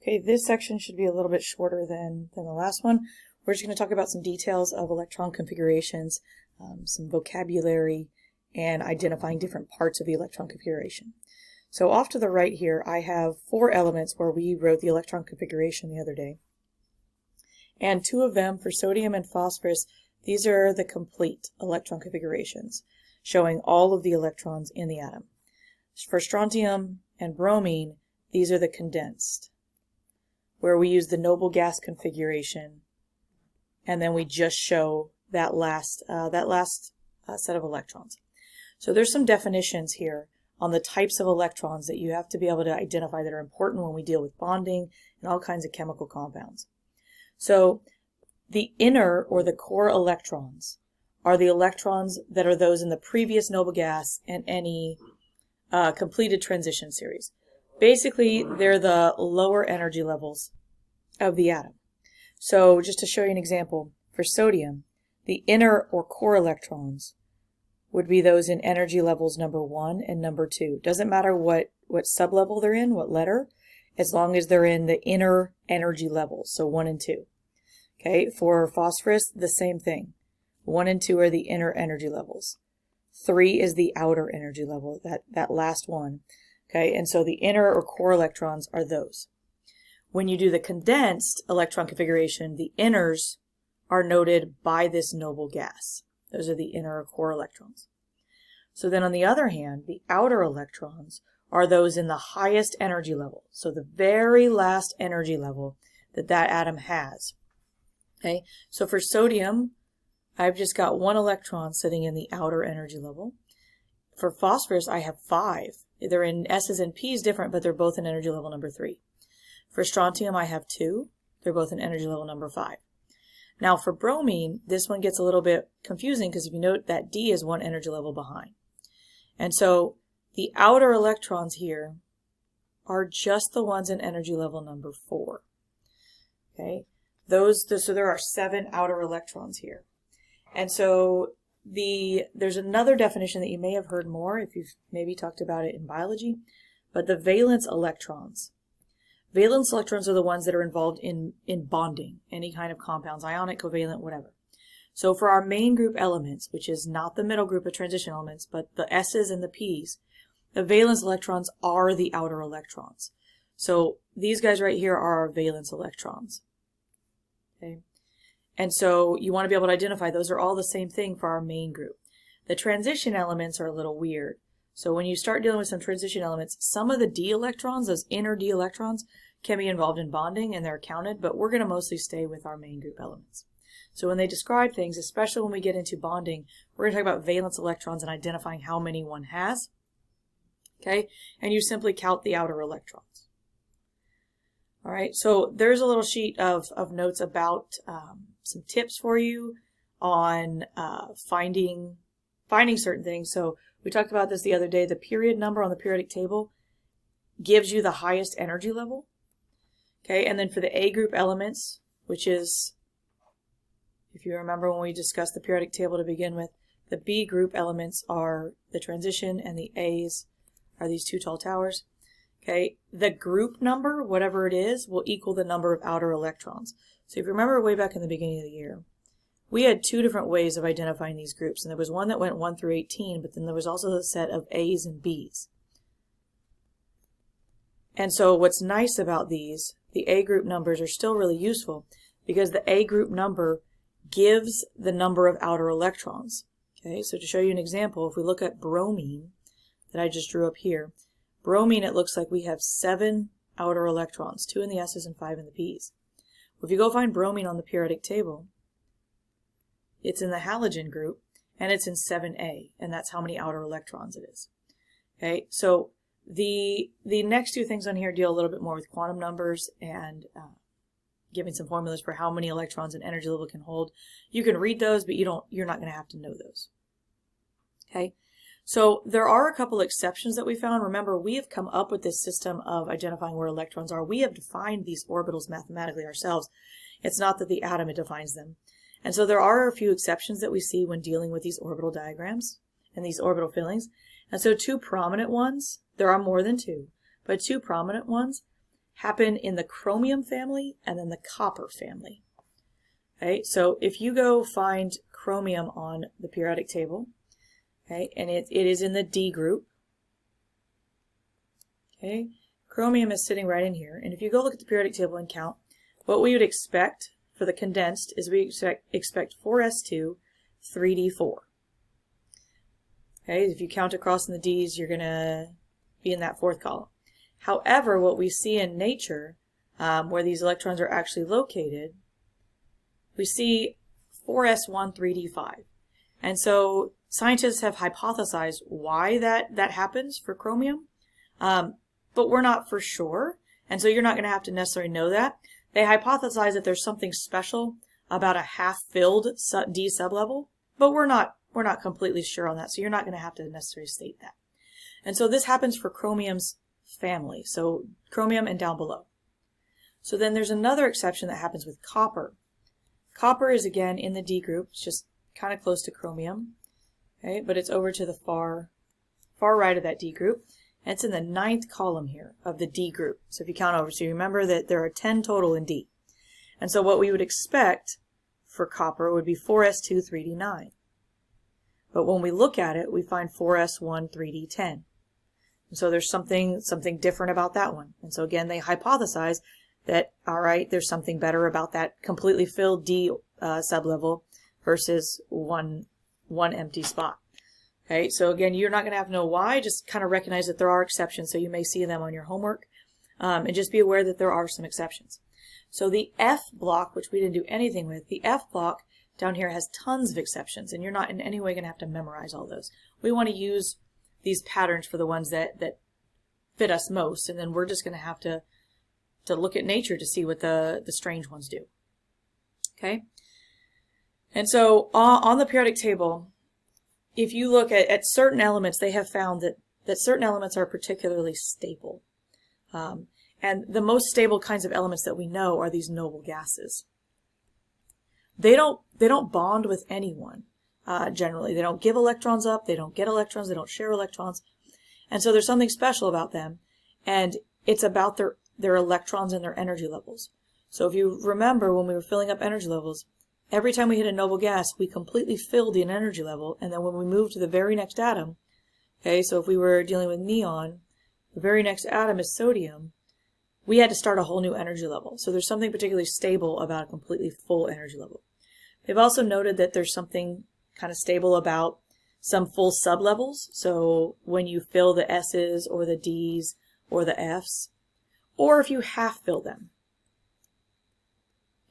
Okay, this section should be a little bit shorter than the last one. We're just going to talk about some details of electron configurations, some vocabulary, and identifying different parts of the electron configuration. So off to the right here, I have 4 elements where we wrote the electron configuration the other day. And 2 of them, for sodium and phosphorus, these are the complete electron configurations, showing all of the electrons in the atom. For strontium and bromine, these are the condensed, where we use the noble gas configuration, and then we just show that last set of electrons. So there's some definitions here on the types of electrons that you have to be able to identify that are important when we deal with bonding and all kinds of chemical compounds. So the inner or the core electrons are the electrons that are those in the previous noble gas and any completed transition series. Basically, they're the lower energy levels of the atom. So just to show you an example, for sodium, the inner or core electrons would be those in energy levels number 1 and number 2. Doesn't matter what sublevel they're in, what letter, as long as they're in the inner energy levels, so 1 and 2. Okay, for phosphorus, the same thing. 1 and 2 are the inner energy levels. 3 is the outer energy level, that last one. Okay, and so the inner or core electrons are those. When you do the condensed electron configuration, the inners are noted by this noble gas. Those are the inner or core electrons. So then on the other hand, the outer electrons are those in the highest energy level. So the very last energy level that atom has. Okay, so for sodium, I've just got 1 electron sitting in the outer energy level. For phosphorus, I have 5. They're in S's and P's different, but they're both in energy level number 3. For strontium, I have 2. They're both in energy level number 5. Now for bromine, this one gets a little bit confusing because if you note that D is 1 energy level behind. And so the outer electrons here are just the ones in energy level number 4. Okay, so there are 7 outer electrons here. And so there's another definition that you may have heard more if you've maybe talked about it in biology, but the valence electrons. Valence electrons are the ones that are involved in bonding, any kind of compounds, ionic, covalent, whatever. So for our main group elements, which is not the middle group of transition elements, but the S's and the P's, the valence electrons are the outer electrons. So these guys right here are our valence electrons. Okay. And so you want to be able to identify those are all the same thing for our main group. The transition elements are a little weird. So when you start dealing with some transition elements, some of the d electrons, those inner d electrons, can be involved in bonding and they're counted, but we're going to mostly stay with our main group elements. So when they describe things, especially when we get into bonding, we're going to talk about valence electrons and identifying how many one has. Okay, and you simply count the outer electrons. All right, so there's a little sheet of notes about some tips for you on finding certain things. So we talked about this the other day. The period number on the periodic table gives you the highest energy level. Okay, and then for the A group elements, which is, if you remember when we discussed the periodic table to begin with, the B group elements are the transition and the A's are these 2 tall towers. Okay, the group number, whatever it is, will equal the number of outer electrons. So if you remember way back in the beginning of the year, we had 2 different ways of identifying these groups, and there was one that went 1 through 18, but then there was also a set of A's and B's. And so what's nice about these, the A group numbers are still really useful because the A group number gives the number of outer electrons. Okay, so to show you an example, if we look at bromine that I just drew up here, bromine, it looks like we have 7 outer electrons, 2 in the S's and 5 in the P's. If you go find bromine on the periodic table, it's in the halogen group, and it's in 7A, and that's how many outer electrons it is. Okay, so the next 2 things on here deal a little bit more with quantum numbers and giving some formulas for how many electrons an energy level can hold. You can read those, but you're not going to have to know those. Okay, so there are a couple exceptions that we found. Remember, we have come up with this system of identifying where electrons are. We have defined these orbitals mathematically ourselves. It's not that the atom defines them. And so there are a few exceptions that we see when dealing with these orbital diagrams and these orbital fillings. And so 2 prominent ones, there are more than 2, but 2 prominent ones happen in the chromium family and then the copper family. Okay, so if you go find chromium on the periodic table, okay, and it is in the D group, okay, chromium is sitting right in here, and if you go look at the periodic table and count, what we would expect for the condensed is we expect 4s2, 3d4. Okay, if you count across in the D's, you're going to be in that fourth column. However, what we see in nature, where these electrons are actually located, we see 4s1, 3d5. And so scientists have hypothesized why that happens for chromium, but we're not for sure. And so you're not going to have to necessarily know that. They hypothesize that there's something special about a half-filled D sublevel, but we're not completely sure on that. So you're not going to have to necessarily state that. And so this happens for chromium's family. So chromium and down below. So then there's another exception that happens with copper. Copper is again in the D group. It's just kind of close to chromium. Okay, but it's over to the far right of that D group. And it's in the 9th column here of the D group. So if you count over, so you remember that there are 10 total in D. And so what we would expect for copper would be 4s2, 3d9. But when we look at it, we find 4s1, 3d10. And so there's something different about that one. And so again, they hypothesize that, all right, there's something better about that completely filled D sublevel versus one empty spot. Okay, so again, you're not going to have to know why, just kind of recognize that there are exceptions, so you may see them on your homework, and just be aware that there are some exceptions. So the F block, which we didn't do anything with, the F block down here has tons of exceptions, and you're not in any way going to have to memorize all those. We want to use these patterns for the ones that fit us most, and then we're just going to have to look at nature to see what the strange ones do. Okay? And so on the periodic table, if you look at certain elements, they have found that certain elements are particularly stable. And the most stable kinds of elements that we know are these noble gases. They don't bond with anyone, generally. They don't give electrons up, they don't get electrons, they don't share electrons. And so there's something special about them, and it's about their electrons and their energy levels. So if you remember when we were filling up energy levels, every time we hit a noble gas, we completely filled the energy level, and then when we moved to the very next atom, okay, so if we were dealing with neon, the very next atom is sodium, we had to start a whole new energy level. So there's something particularly stable about a completely full energy level. They've also noted that there's something kind of stable about some full sublevels. So when you fill the S's or the D's or the F's, or if you half fill them.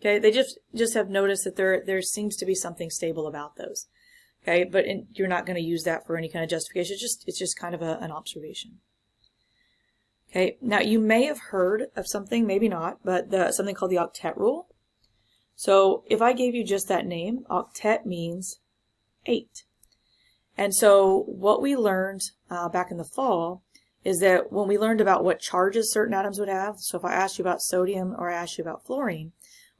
Okay, they just have noticed that there seems to be something stable about those. Okay, but you're not going to use that for any kind of justification. It's just kind of an observation. Okay, now you may have heard of something, maybe not, but something called the octet rule. So if I gave you just that name, octet means 8. And so what we learned back in the fall is that when we learned about what charges certain atoms would have, so if I asked you about sodium or I asked you about fluorine,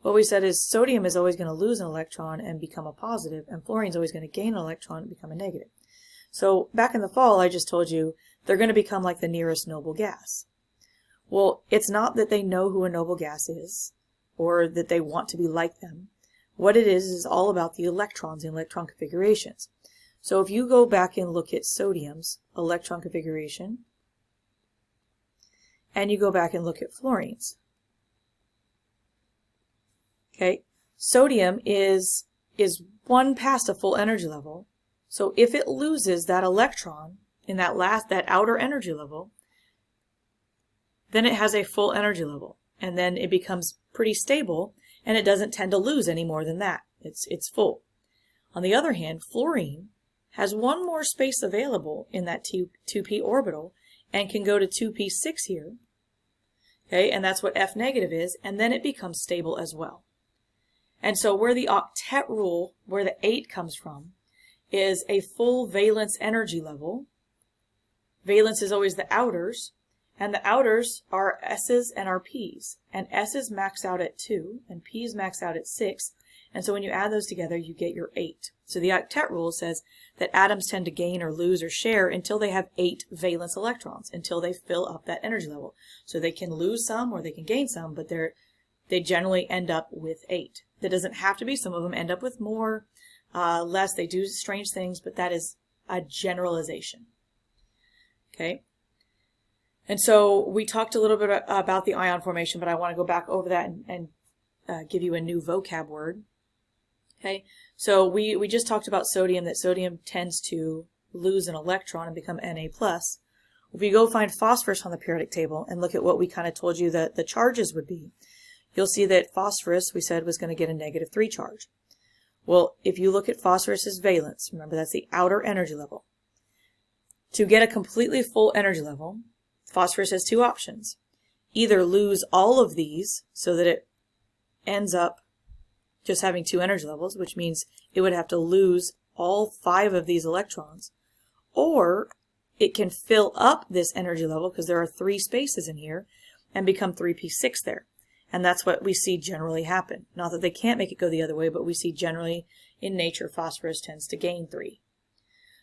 what we said is sodium is always going to lose an electron and become a positive, and fluorine is always going to gain an electron and become a negative. So back in the fall, I just told you they're going to become like the nearest noble gas. Well, it's not that they know who a noble gas is or that they want to be like them. What it is all about the electrons and electron configurations. So if you go back and look at sodium's electron configuration, and you go back and look at fluorine's, okay, sodium is one past a full energy level. So if it loses that electron in that outer energy level, then it has a full energy level, and then it becomes pretty stable, and it doesn't tend to lose any more than that. It's full. On the other hand, fluorine has one more space available in that 2p orbital and can go to 2p6 here. Okay, and that's what F negative is, and then it becomes stable as well. And so where the octet rule, where the 8 comes from, is a full valence energy level. Valence is always the outers, and the outers are S's and our P's. And S's max out at 2, and P's max out at 6. And so when you add those together, you get your 8. So the octet rule says that atoms tend to gain or lose or share until they have 8 valence electrons, until they fill up that energy level. So they can lose some or they can gain some, but they generally end up with 8. That doesn't have to be. Some of them end up with more, less. They do strange things, but that is a generalization. Okay. And so we talked a little bit about the ion formation, but I want to go back over that and give you a new vocab word. Okay, so we just talked about sodium, that sodium tends to lose an electron and become Na+. If you go find phosphorus on the periodic table and look at what we kind of told you that the charges would be, you'll see that phosphorus, we said, was going to get a -3 charge. Well, if you look at phosphorus's valence, remember that's the outer energy level. To get a completely full energy level, phosphorus has 2 options. Either lose all of these so that it ends up just having 2 energy levels, which means it would have to lose all 5 of these electrons, or it can fill up this energy level, because there are 3 spaces in here, and become 3p6 there. And that's what we see generally happen. Not that they can't make it go the other way, but we see generally in nature phosphorus tends to gain 3.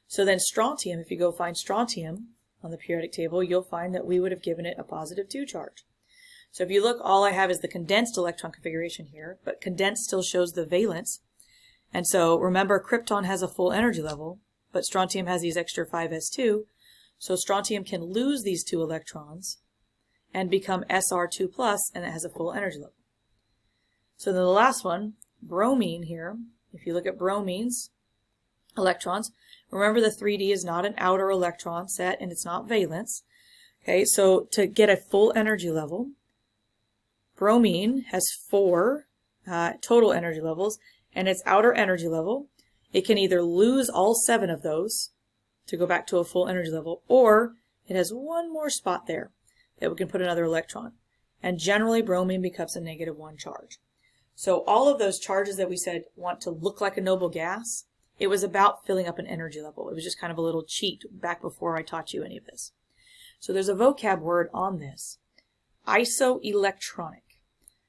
So then strontium, if you go find strontium on the periodic table, you'll find that we would have given it a +2 charge. So if you look, all I have is the condensed electron configuration here, but condensed still shows the valence. And so remember, krypton has a full energy level, but strontium has these extra 5s2. So strontium can lose these 2 electrons and become Sr2+, and it has a full energy level. So then the last one, bromine here, if you look at bromines, electrons, remember the 3d is not an outer electron set and it's not valence. Okay, so to get a full energy level, bromine has 4 total energy levels, and its outer energy level, it can either lose all 7 of those to go back to a full energy level, or it has one more spot there that we can put another electron. And generally bromine becomes a -1 charge. So all of those charges that we said want to look like a noble gas, it was about filling up an energy level. It was just kind of a little cheat back before I taught you any of this. So there's a vocab word on this. Isoelectronic.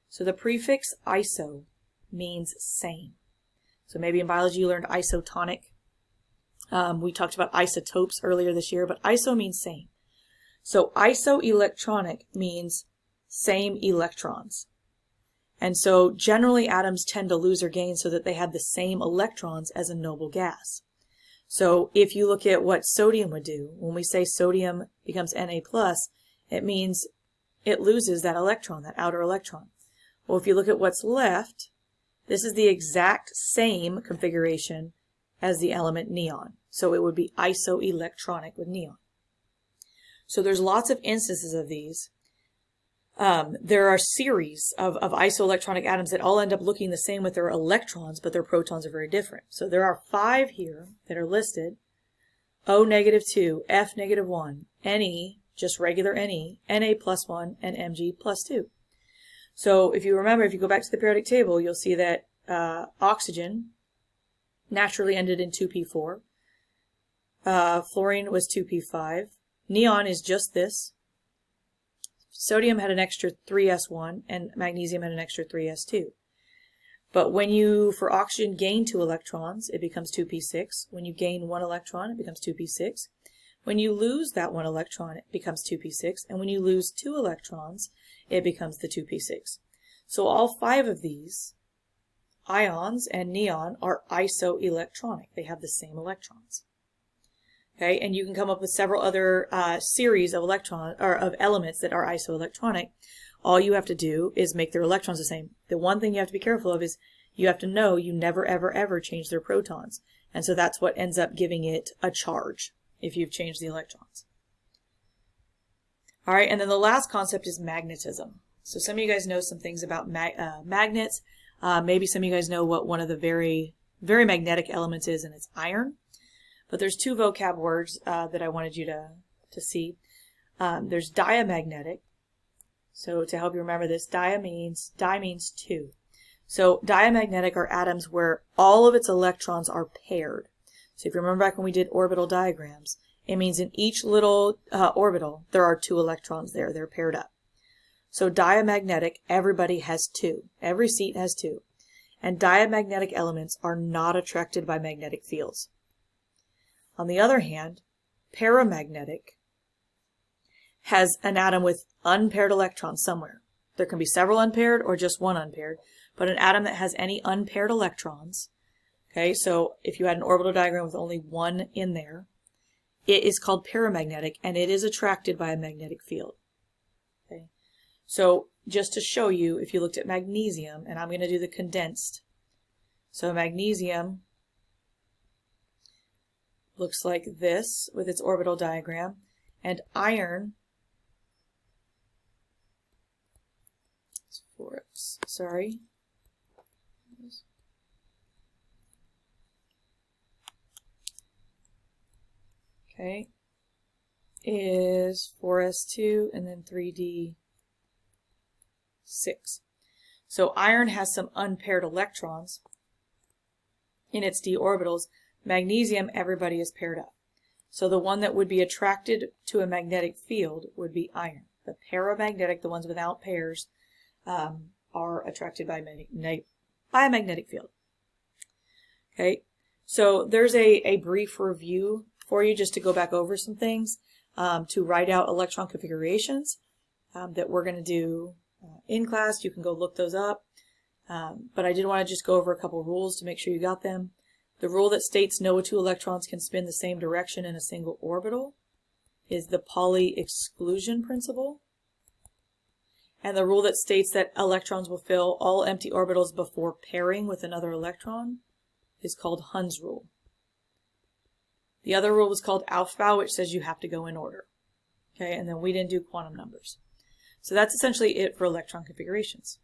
So the prefix iso means same. So maybe in biology you learned isotonic. We talked about isotopes earlier this year, but iso means same. So isoelectronic means same electrons. And so generally atoms tend to lose or gain so that they have the same electrons as a noble gas. So if you look at what sodium would do, when we say sodium becomes Na+, it means it loses that electron, that outer electron. Well, if you look at what's left, this is the exact same configuration as the element neon. So it would be isoelectronic with neon. So there's lots of instances of these. There are series of isoelectronic atoms that all end up looking the same with their electrons, but their protons are very different. So there are 5 here that are listed. O-2, F-1, Ne, just regular Ne, Na+1, and Mg+2. So if you remember, if you go back to the periodic table, you'll see that oxygen naturally ended in 2p4. Fluorine was 2p5. Neon is just this. Sodium had an extra 3s1, and magnesium had an extra 3s2. But when you, for oxygen, gain 2 electrons, it becomes 2p6. When you gain 1 electron, it becomes 2p6. When you lose that 1 electron, it becomes 2p6. And when you lose 2 electrons, it becomes the 2p6. So all 5 of these ions and neon are isoelectronic. They have the same electrons. Okay, and you can come up with several other series of elements that are isoelectronic. All you have to do is make their electrons the same. The one thing you have to be careful of is you have to know you never, ever, ever change their protons. And so that's what ends up giving it a charge if you've changed the electrons. All right, and then the last concept is magnetism. So some of you guys know some things about magnets. Maybe some of you guys know what one of the very, very magnetic elements is, and it's iron. But there's 2 vocab words that I wanted you to see. There's diamagnetic. So to help you remember this, di means 2. So diamagnetic are atoms where all of its electrons are paired. So if you remember back when we did orbital diagrams, it means in each little orbital there are 2 electrons there. They're paired up. So diamagnetic, everybody has 2. Every seat has 2. and diamagnetic elements are not attracted by magnetic fields. On the other hand, paramagnetic has an atom with unpaired electrons somewhere. There can be several unpaired or just one unpaired, but an atom that has any unpaired electrons, okay, so if you had an orbital diagram with only one in there, it is called paramagnetic, and it is attracted by a magnetic field. Okay, so just to show you, if you looked at magnesium, and I'm going to do the condensed, so magnesium looks like this with its orbital diagram, and iron, sorry, okay, is 4s2 and then 3d6. So iron has some unpaired electrons in its d orbitals. Magnesium, everybody is paired up. So the one that would be attracted to a magnetic field would be iron. The paramagnetic, the ones without pairs, are attracted by a magnetic field. Okay, so there's a brief review for you just to go back over some things, to write out electron configurations that we're going to do in class. You can go look those up, but I did want to just go over a couple rules to make sure you got them. The rule that states no two electrons can spin the same direction in a single orbital is the Pauli exclusion principle. And the rule that states that electrons will fill all empty orbitals before pairing with another electron is called Hund's rule. The other rule was called Aufbau, which says you have to go in order. Okay, and then we didn't do quantum numbers. So that's essentially it for electron configurations.